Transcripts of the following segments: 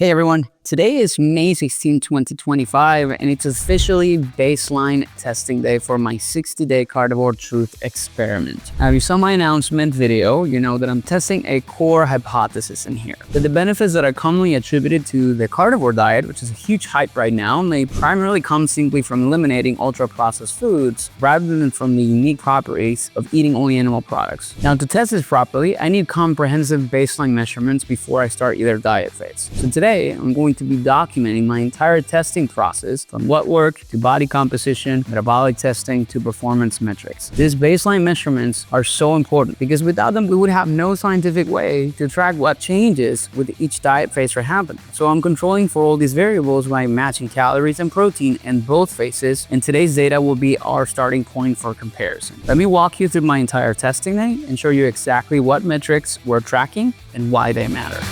Hey everyone, today is May 16, 2025, and it's officially baseline testing day for my 60-day Carnivore Truth experiment. Now, if you saw my announcement video, you know that I'm testing a core hypothesis in here. That the benefits that are commonly attributed to the carnivore diet, which is a huge hype right now, may primarily come simply from eliminating ultra-processed foods rather than from the unique properties of eating only animal products. Now, to test this properly, I need comprehensive baseline measurements before I start either diet phase. So today, I'm going to be documenting my entire testing process from Bloodwork to body composition, metabolic testing to performance metrics. These baseline measurements are so important because without them, we would have no scientific way to track what changes with each diet phase are happening. So I'm controlling for all these variables by matching calories and protein in both phases, and today's data will be our starting point for comparison. Let me walk you through my entire testing day and show you exactly what metrics we're tracking and why they matter.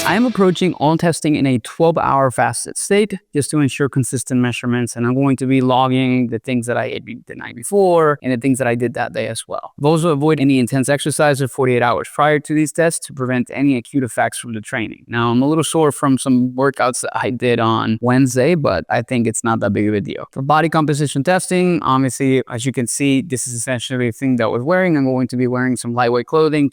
I am approaching all testing in a 12-hour fasted state just to ensure consistent measurements, and I'm going to be logging the things that I ate the night before and the things that I did that day as well. I've also avoided any intense exercise for 48 hours prior to these tests to prevent any acute effects from the training. Now, I'm a little sore from some workouts that I did on Wednesday, but I think it's not that big of a deal. For body composition testing, obviously, as you can see, this is essentially the thing that I was wearing. I'm going to be wearing some lightweight clothing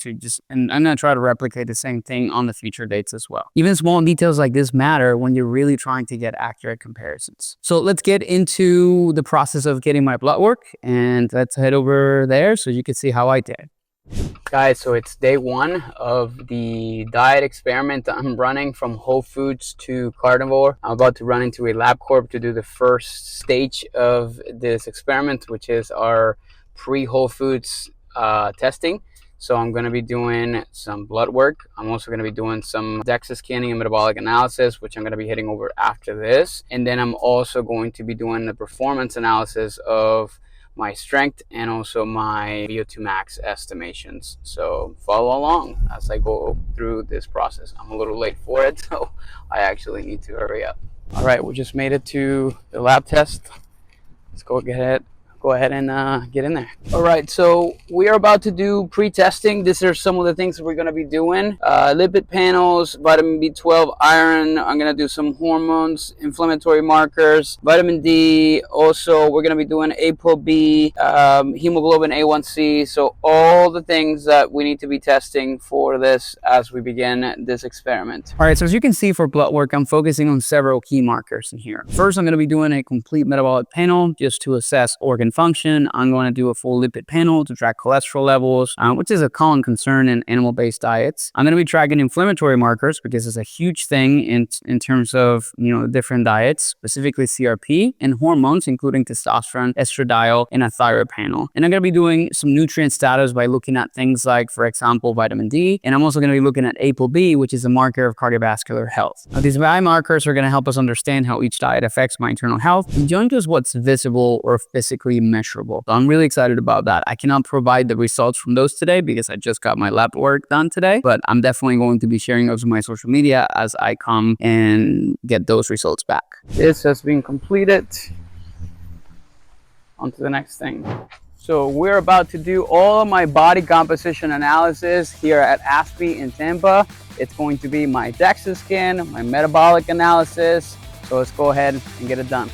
and I'm going to try to replicate the same thing on the future dates as well. Even small details like this matter when you're really trying to get accurate comparisons. So let's get into the process of getting my blood work, and let's head over there so you can see how I did. Guys, so it's day one of the diet experiment that I'm running from Whole Foods to Carnivore. I'm about to run into a LabCorp to do the first stage of this experiment, which is our pre-Whole Foods testing. So I'm going to be doing some blood work. I'm also going to be doing some DEXA scanning and metabolic analysis, which I'm going to be hitting over after this. And then I'm also going to be doing the performance analysis of my strength and also my VO2 max estimations. So follow along as I go through this process. I'm a little late for it, so I actually need to hurry up. All right, we just made it to the lab test. Let's go ahead and get in there. All right, so we are about to do pre-testing. These are some of the things that we're going to be doing. Lipid panels, vitamin B12, iron. I'm going to do some hormones, inflammatory markers, vitamin D. Also, we're going to be doing ApoB, hemoglobin A1C. So all the things that we need to be testing for this as we begin this experiment. All right, so as you can see for blood work, I'm focusing on several key markers in here. First, I'm going to be doing a complete metabolic panel just to assess organ function. I'm going to do a full lipid panel to track cholesterol levels, which is a common concern in animal-based diets. I'm going to be tracking inflammatory markers because it's a huge thing in terms of different diets, specifically CRP, and hormones, including testosterone, estradiol, and a thyroid panel. And I'm going to be doing some nutrient status by looking at things like, for example, vitamin D. And I'm also going to be looking at ApoB, which is a marker of cardiovascular health. Now, these biomarkers are going to help us understand how each diet affects my internal health beyond just what's visible or physically measurable. So I'm really excited about that. I cannot provide the results from those today because I just got my lab work done today, but I'm definitely going to be sharing those on my social media as I come and get those results back. This has been completed. On to the next thing. So we're about to do all of my body composition analysis here at ASPE in Tampa. It's going to be my DEXA scan, my metabolic analysis. So let's go ahead and get it done.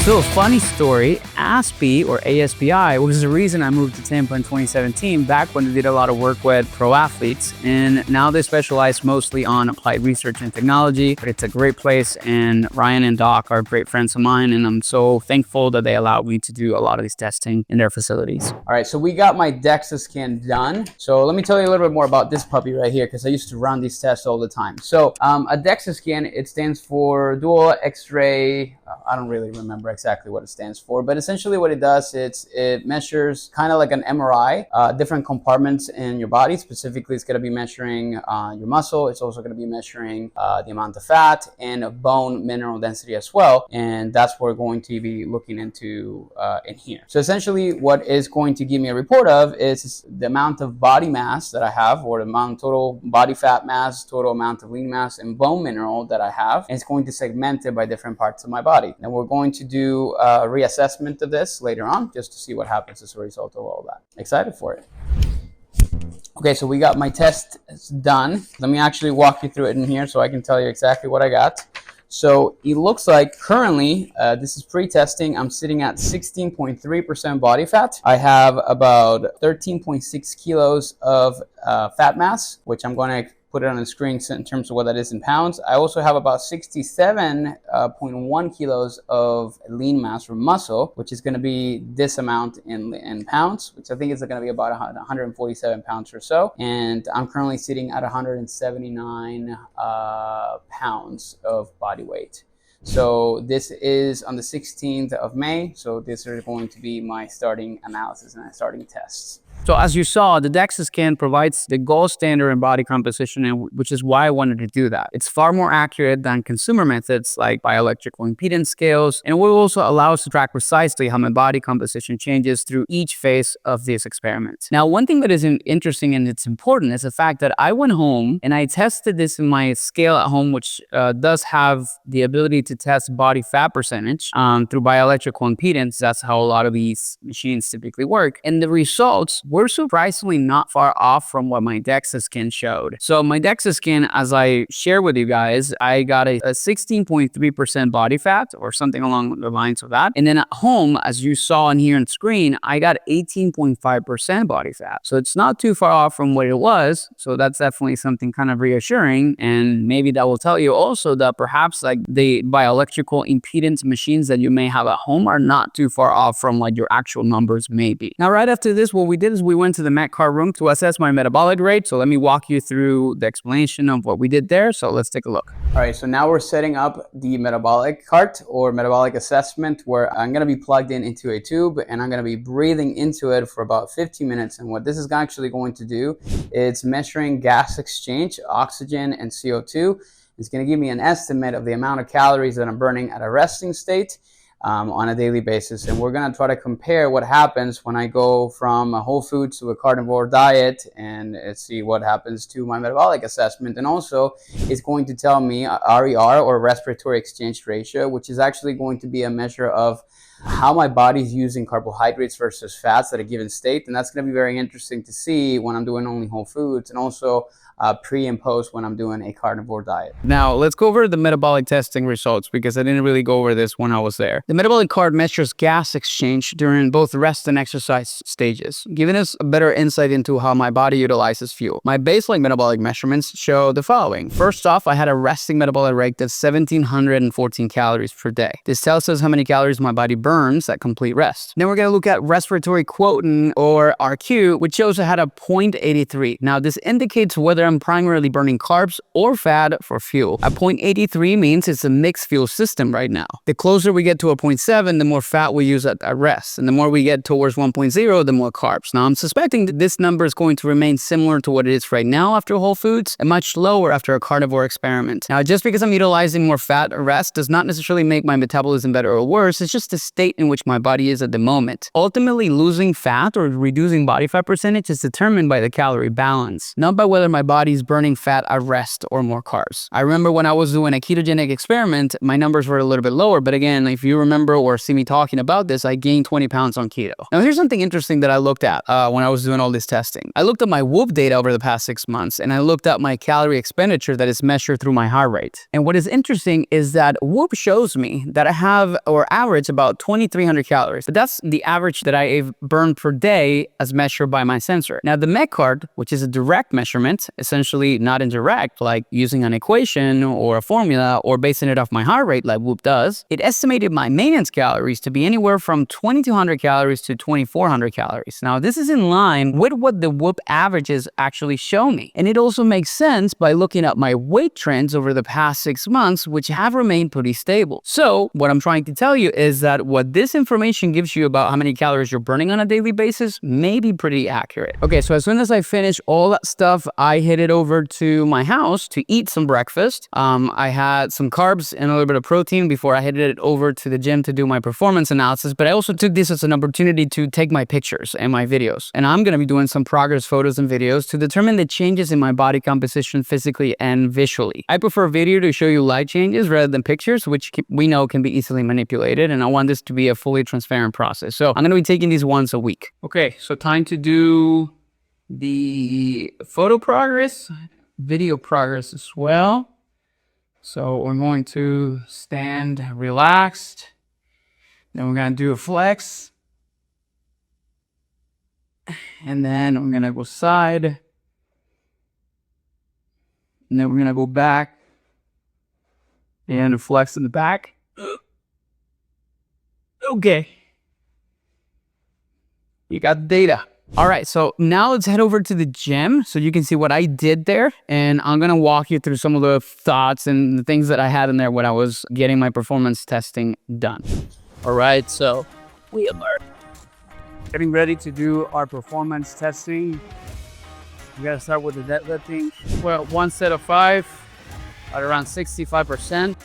So a funny story, ASPE or ASPI was the reason I moved to Tampa in 2017, back when I did a lot of work with pro athletes, and now they specialize mostly on applied research and technology, but it's a great place, and Ryan and Doc are great friends of mine, and I'm so thankful that they allowed me to do a lot of these testing in their facilities. All right, so we got my DEXA scan done. So let me tell you a little bit more about this puppy right here, because I used to run these tests all the time. So a DEXA scan, it stands for dual X-ray, I don't really remember exactly what it stands for. But essentially what it does, it measures kind of like an MRI, different compartments in your body. Specifically, it's going to be measuring your muscle. It's also going to be measuring the amount of fat and bone mineral density as well. And that's what we're going to be looking into in here. So essentially what is going to give me a report of is the amount of body mass that I have, or the amount of total body fat mass, total amount of lean mass, and bone mineral that I have. And it's going to segment it by different parts of my body. And we're going to do a reassessment of this later on, just to see what happens as a result of all that. Excited for it. Okay, so we got my test done. Let me actually walk you through it in here so I can tell you exactly what I got. So it looks like currently, this is pre-testing, I'm sitting at 16.3% body fat. I have about 13.6 kilos of fat mass, which I'm going to put it on the screen in terms of what that is in pounds. I also have about 67.1 kilos of lean mass or muscle, which is going to be this amount in pounds, which I think is going to be about 147 pounds or so. And I'm currently sitting at 179 pounds of body weight. So this is on the 16th of May. So these are going to be my starting analysis and my starting tests. So as you saw, the DEXA scan provides the gold standard in body composition, which is why I wanted to do that. It's far more accurate than consumer methods like bioelectrical impedance scales, and it will also allow us to track precisely how my body composition changes through each phase of this experiment. Now, one thing that is interesting and it's important is the fact that I went home and I tested this in my scale at home, which does have the ability to test body fat percentage through bioelectrical impedance. That's how a lot of these machines typically work. And the results were surprisingly not far off from what my DEXA scan showed. So my DEXA scan, as I share with you guys, I got a 16.3% body fat or something along the lines of that. And then at home, as you saw in here on screen, I got 18.5% body fat. So it's not too far off from what it was. So that's definitely something kind of reassuring. And maybe that will tell you also that perhaps like the bioelectrical impedance machines that you may have at home are not too far off from what your actual numbers may be. Now, right after this, what we did is we went to the Met card room to assess my metabolic rate. So let me walk you through the explanation of what we did there. So let's take a look. All right, so now we're setting up the metabolic cart or metabolic assessment, where I'm going to be plugged into a tube and I'm going to be breathing into it for about 15 minutes. And what this is actually going to do, it's measuring gas exchange, oxygen and CO2. It's going to give me an estimate of the amount of calories that I'm burning at a resting state on a daily basis. And we're going to try to compare what happens when I go from a whole foods to a carnivore diet and see what happens to my metabolic assessment. And also it's going to tell me RER or respiratory exchange ratio, which is actually going to be a measure of how my body's using carbohydrates versus fats at a given state. And that's going to be very interesting to see when I'm doing only whole foods, and also pre and post when I'm doing a carnivore diet. Now, let's go over the metabolic testing results, because I didn't really go over this when I was there. The metabolic card measures gas exchange during both rest and exercise stages, giving us a better insight into how my body utilizes fuel. My baseline metabolic measurements show the following. First off, I had a resting metabolic rate of 1,714 calories per day. This tells us how many calories my body burns at complete rest. Then we're going to look at respiratory quotient, or RQ, which shows I had a 0.83. Now, this indicates whether I'm primarily burning carbs or fat for fuel. A 0.83 means it's a mixed fuel system right now. The closer we get to a 0.7, the more fat we use at rest. And the more we get towards 1.0, the more carbs. Now, I'm suspecting that this number is going to remain similar to what it is right now after whole foods, and much lower after a carnivore experiment. Now, just because I'm utilizing more fat at rest does not necessarily make my metabolism better or worse. It's just the state in which my body is at the moment. Ultimately, losing fat or reducing body fat percentage is determined by the calorie balance, not by whether my body is burning fat at rest or more carbs. I remember when I was doing a ketogenic experiment, my numbers were a little bit lower, but again, if you remember or see me talking about this, I gained 20 pounds on keto. Now, here's something interesting that I looked at when I was doing all this testing. I looked at my Whoop data over the past 6 months, and I looked at my calorie expenditure that is measured through my heart rate. And what is interesting is that Whoop shows me that I have, or average, about 2,300 calories. But that's the average that I burn per day as measured by my sensor. Now, the Met card, which is a direct measurement, essentially not indirect, like using an equation or a formula or basing it off my heart rate like Whoop does, it estimated my maintenance calories to be anywhere from 2,200 calories to 2,400 calories. Now, this is in line with what the Whoop averages actually show me. And it also makes sense by looking at my weight trends over the past 6 months, which have remained pretty stable. So what I'm trying to tell you is that what this information gives you about how many calories you're burning on a daily basis may be pretty accurate. Okay, so as soon as I finish all that stuff, I headed over to my house to eat some breakfast. I had some carbs and a little bit of protein before I headed over to the gym to do my performance analysis, but I also took this as an opportunity to take my pictures and my videos. And I'm gonna be doing some progress photos and videos to determine the changes in my body composition physically and visually. I prefer video to show you light changes rather than pictures, which we know can be easily manipulated, and I want this to be a fully transparent process. So I'm gonna be taking these once a week. Okay, so time to do the photo progress, video progress as well. So we're going to stand relaxed. Then we're gonna do a flex. And then we're gonna go side. And then we're gonna go back and flex in the back. Okay. You got the data. All right, so now let's head over to the gym so you can see what I did there. And I'm gonna walk you through some of the thoughts and the things that I had in there when I was getting my performance testing done. All right, so we are getting ready to do our performance testing. We gotta start with the deadlifting. Well, one set of 5 at around 65%.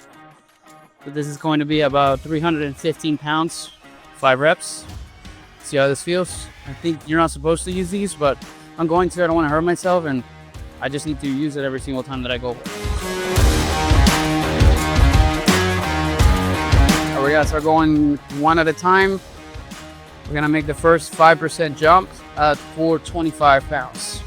So this is going to be about 315 pounds, 5 reps. See how this feels? I think you're not supposed to use these, but I'm going to. I don't want to hurt myself, and I just need to use it every single time that I go. We're gonna start going one at a time. We're gonna make the first 5% jump at 425 pounds.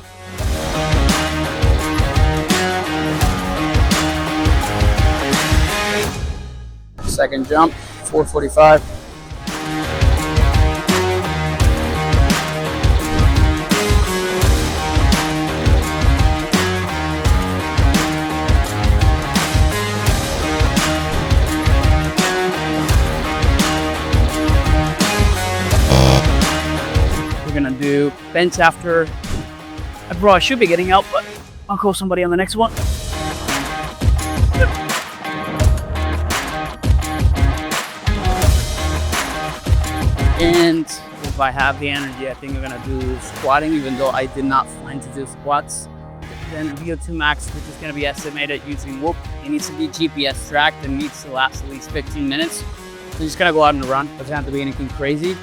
Second jump, 445. We're gonna do bench after. Bro, I should be getting out, but I'll call somebody on the next one. And if I have the energy, I think I'm gonna do squatting, even though I did not plan to do squats. Then VO2 max, which is gonna be estimated using Whoop. It needs to be GPS tracked and needs to last at least 15 minutes. So you're just gonna go out and run. Doesn't have to be anything crazy,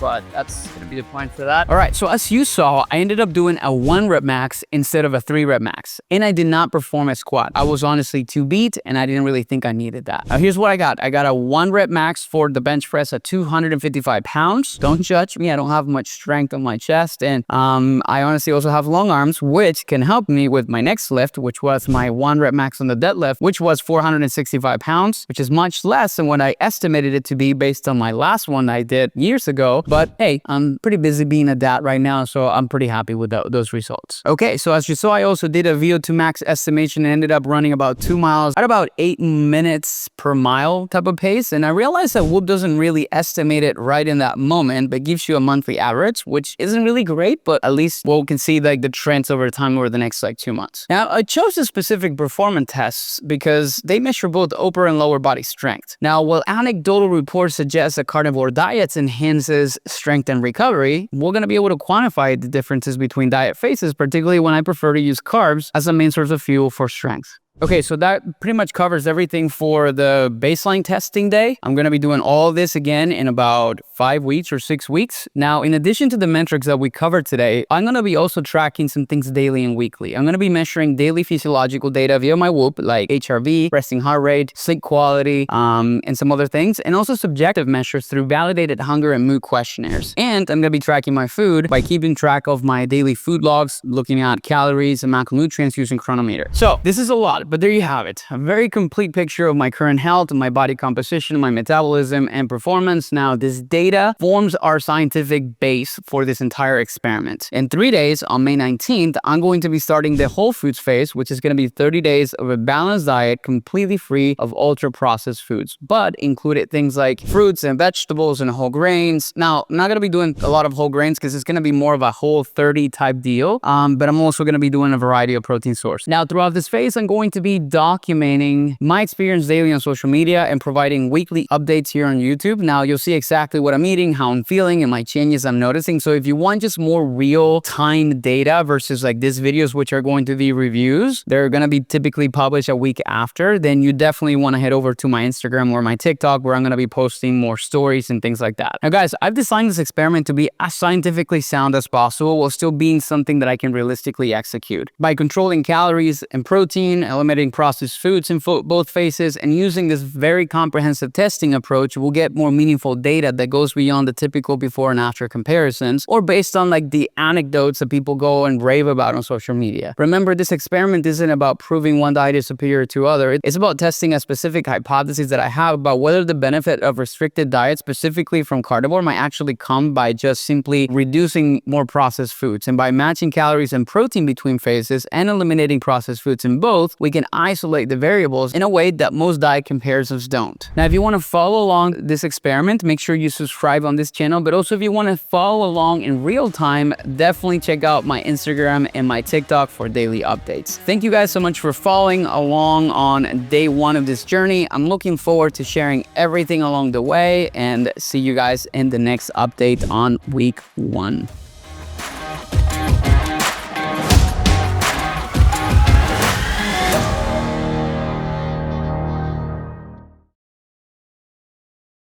but that's gonna be the point for that. All right, so as you saw, I ended up doing a 1 rep max instead of a 3 rep max. And I did not perform a squat. I was honestly too beat and I didn't really think I needed that. Now here's what I got. I got a 1 rep max for the bench press at 255 pounds. Don't judge me, I don't have much strength on my chest. And I honestly also have long arms, which can help me with my next lift, which was my 1 rep max on the deadlift, which was 465 pounds, which is much less than what I estimated it to be based on my last one I did years ago. But hey, I'm pretty busy being a dad right now, so I'm pretty happy with those results. Okay, so as you saw, I also did a VO2 max estimation and ended up running about 2 miles at about 8 minutes per mile type of pace. And I realized that Whoop doesn't really estimate it right in that moment, but gives you a monthly average, which isn't really great, but at least we can see like the trends over time over the next like 2 months. Now, I chose the specific performance tests because they measure both upper and lower body strength. Now, while anecdotal reports suggest that carnivore diets enhances strength and recovery, we're going to be able to quantify the differences between diet phases, particularly when I prefer to use carbs as a main source of fuel for strength. Okay, so that pretty much covers everything for the baseline testing day. I'm going to be doing all of this again in about 5 weeks or 6 weeks. Now, in addition to the metrics that we covered today, I'm going to be also tracking some things daily and weekly. I'm going to be measuring daily physiological data via my Whoop, like HRV, resting heart rate, sleep quality, and some other things, and also subjective measures through validated hunger and mood questionnaires. And I'm going to be tracking my food by keeping track of my daily food logs, looking at calories and macronutrients using Chronometer. So this is a lot. But there you have it, a very complete picture of my current health, my body composition, my metabolism, and performance. Now, this data data forms our scientific base for this entire experiment. In 3 days, on May 19th, I'm going to be starting the whole foods phase, which is going to be 30 days of a balanced diet completely free of ultra-processed foods, but included things like fruits and vegetables and whole grains. Now, I'm not going to be doing a lot of whole grains because it's going to be more of a Whole30 type deal, but I'm also going to be doing a variety of protein sources. Now, throughout this phase, I'm going to be documenting my experience daily on social media and providing weekly updates here on YouTube. Now, you'll see exactly what I'm eating, how I'm feeling, and my changes I'm noticing. So if you want just more real-time data versus like these videos, which are going to be reviews, they're going to be typically published a week after, then you definitely want to head over to my Instagram or my TikTok, where I'm going to be posting more stories and things like that. Now, guys, I've designed this experiment to be as scientifically sound as possible while still being something that I can realistically execute. By controlling calories and protein, eliminating processed foods in both phases, and using this very comprehensive testing approach, we'll get more meaningful data that goes beyond the typical before and after comparisons, or based on like the anecdotes that people go and rave about on social media. Remember, this experiment isn't about proving one diet is superior to other. It's about testing a specific hypothesis that I have about whether the benefit of restricted diet, specifically from carnivore, might actually come by just simply reducing more processed foods. And by matching calories and protein between phases and eliminating processed foods in both, we can isolate the variables in a way that most diet comparisons don't. Now, if you want to follow along this experiment, make sure you subscribe on this channel. But also, if you want to follow along in real time, definitely check out my Instagram and my TikTok for daily updates. Thank you guys so much for following along on day one of this journey. I'm looking forward to sharing everything along the way, and see you guys in the next update on week 1.